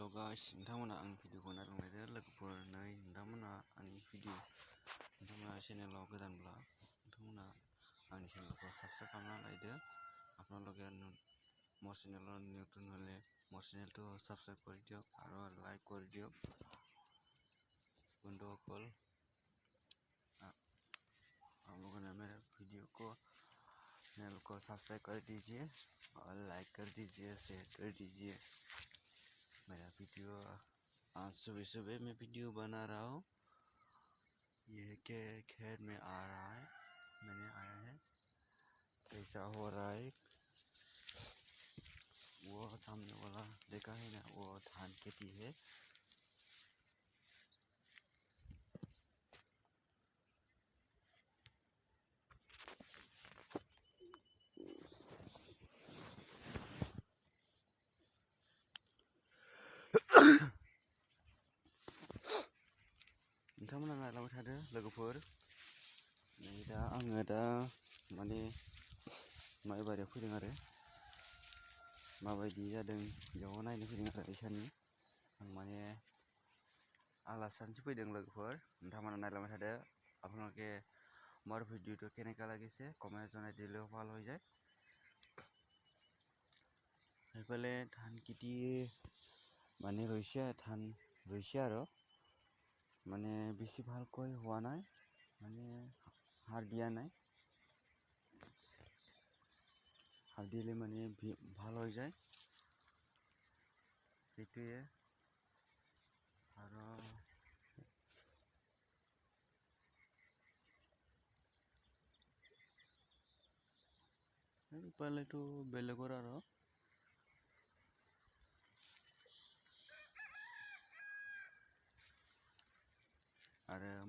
हेल' guys, नोंथांमोना आंनि भिडिअखौ नायलांलायदो लोगोफोर। नै नोंथांमोना आंनि नोंथांमोना चेनेलाव गोदानब्ला नोंथांमोना आंनि चेनेलखौ साबस्क्राइब खालामना लायदो। আপোনালোকে মোৰ চেনেলৰ নতুন হ'লে মোৰ চেনেলটো সাবস্ক্রাইব কৰি দিয়ক আৰু লাইক কৰি দিয়ক। বন্ধুসকল, आप लोगों ने मेरे वीडियो को चैनल को सब्सक्राइब कर दीजिए और लाइक कर दीजिए, शेयर कर दीजिए। मेरा वीडियो आज सुबह सुबह मैं वीडियो बना रहा हूँ। यह के खेत में आ रहा है, मैंने आया है कैसा हो रहा है। वो सामने वाला देखा है ना, वो धान खेती है। नोंथांमोना नायलांबाय थादो लोगोफोर। नै दा आङो माने माइ बारियाव फैदों आरो माबायदि जादों बेयाव नायनो फैदों आरो इसानि आं माने आलासानसो फैदों लोगोफोर। नोंथांमोना नायलांबाय थादो। আপোনালোকে मोर भिडिओ केनेका লাগিছে कमेन्ट जनाय दिलेও ভাল হৈ যায়। সেইফালে ধান খেতি মানে ধান ৰুইছে আৰু মানে বেছি ভালকৈ হোৱা নাই, মানে সাৰ দিয়া নাই। সাৰ দিলে মানে ভাল হৈ যায়, সেইটোৱে। আৰু সেইফালেতো বেলেগৰ आरो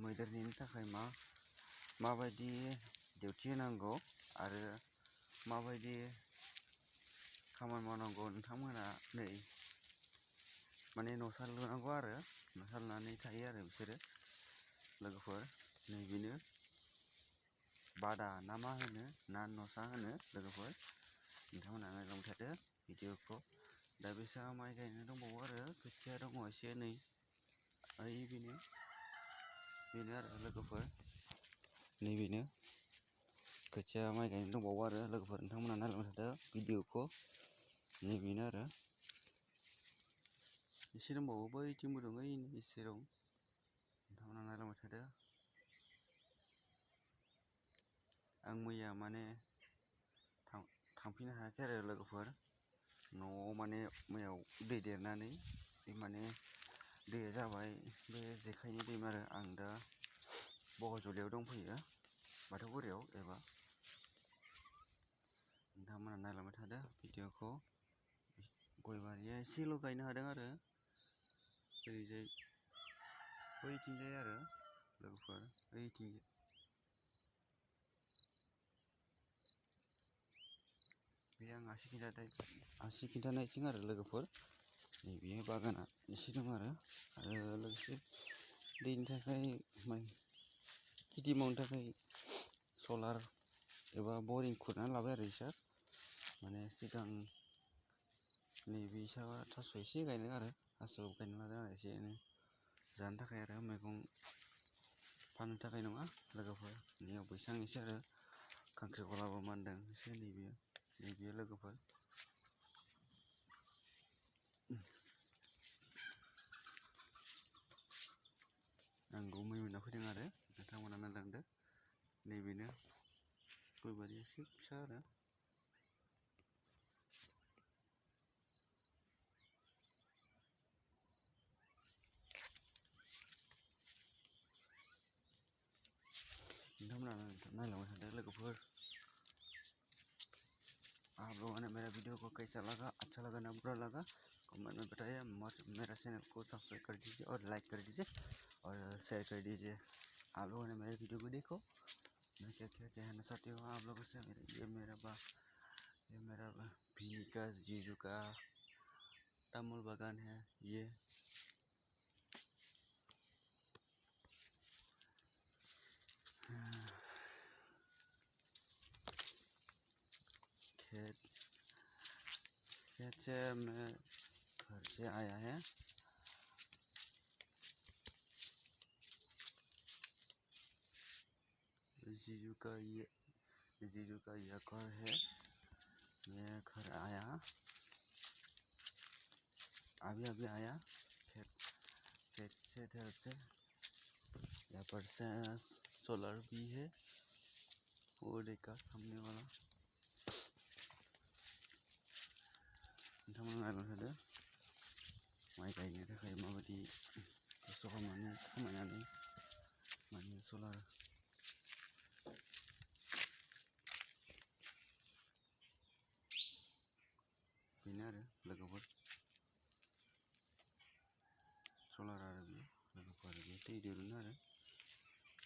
मैदेरनि थाखाय माबायदि डिउटि होनांगौ आरो माबायदि खामानि मावनांगौ नोंथांमोना नै माने न'सा लुनांगौ आरो न'सा लुनानै थायो आरो बिसोरो लोगोफोर। नै बेनो बादा ना मा होनो ना न'सा होनो लोगोफोर। नोंथांमोना नायलांबाय थादो भिडिअखौ। दा बिसा माइ गायनो दंबावो आरो खोथिया दङ एसे नै ओइ बेनो आरो लोगोफोर। नैबेनो खोथिया माइ गायनो दंबावो आरो लोगोफोर। नोंथांमोना नायलांबाय थादो भिडिअखौ। नैबेनो आरो एसे दंबावो, बैथिंबो दं, ओइ एसे दं। नोंथांमोना नायलांबाय थादो। आं मैया माने थांफिननो हायाखै आरो लोगोफोर। न'आव माने मैयाव दै देरनानै माने दैया जाबाय बे जेखाइनि दैमा आरो आं दा बगजलियाव दंफैयो, बाथौगुरियाव एबा। नोंथांमोना नायलांबाय थादो भिडिअखौ। गय बारिया एसेल' गायनो हादों आरो ओरैजाय बैथिंजाय आरो लोगोफोर, ओइथिंजाय बे आं आसि खिन्थानायथिं आरो लोगोफोर। नैबे बागाना एसे दं आरो लोगोसे दैनि थाखाय खेथि मावनो थाखाय सलार एबा बरिं खुरनानै लाबाय आरो इसोर। माने सिगां नैबे इसाबा थास' एसे गायदों आरो थास' गायना लादों आरो एसे एनै जानो थाखाय आरो मैगं फाननो थाखाय नङा लोगोफोर। बेयाव बैसां एसे आरो खांख्रिखलाबो मानदों एसे नैबे लोगोफोर। आं गुमै मोनना फैदों आरो नोंथांमोना नायलांदो। नैबेनो गय बारि एसे फिसा आरो नोंथांमोना नायलांबाय थादो लोगोफोर। आप लोगों ने मेरा वीडियो को कैसा लगा, अच्छा लगा ना बुरा लगा, कमेंट में बताइए। मेरा चैनल को सब्सक्राइब कर दीजिए और लाइक कर दीजिए और शेयर कर दीजिए। आप लोगों ने मेरे वीडियो को देखो, मैं क्या क्या कहना चाहती हूँ आप लोगों से। ये मेरा भीनी का जीजू का तमुल बागान है। ये खेत से मैं घर से आया है। जीजू का यह घर है। ये घर आया, अभी आया खेत से इधर से। यहाँ पर से सोलर भी है, वो देखा सामने वाला। नोंथांमोना नायबाय थादो माइ गायनो थाखाय माबायदि खस्थ' खामायनानै माने सलार बेनो आरो लोगोफोर सलार आरो बेयो लोगोफोर बे दै दिरुनो आरो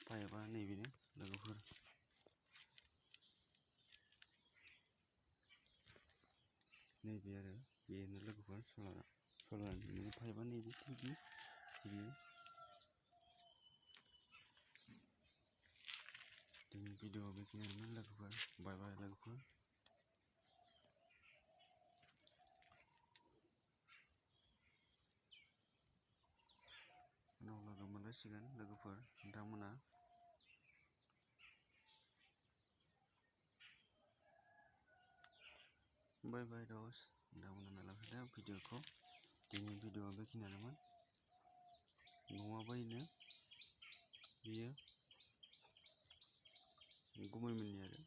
पाइपआ नैबेनो लोगोफोर। नैबे आरो बेनो लोगोफोर सलारनि पाइपआ नैबे टेंकि बेयो। दिनै भिडिअ बेखिनियानोमोन लोगोफोर। बाय बाय लोगोफोर। उनाव लोगो मोनलायसिगोन लोगोफोर नोंथांमोना। बाय बाय दस नोंथांमोना नायलांबाय थादो भिडिअखौ। दिनै भिडिअआ बेखिनियानोमोन। न'आ बैनो बियो गुमैमोननि आरो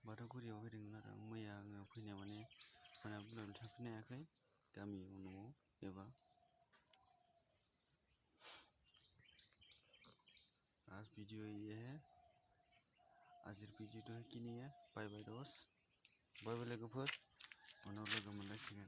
बाथौगुरियाव फैदोंमोन आरो मैया आङो फैनाया माने मोनाबिलियाव थाफैनो हायाखै गामियाव न'आव एबा। आज वीडियो ये है, आज वीडियो तो है कि नहीं है। बाय बाय दोस्त, बाय बाय लोगोफोर, उनाव लोगो मोनलायसिगोन।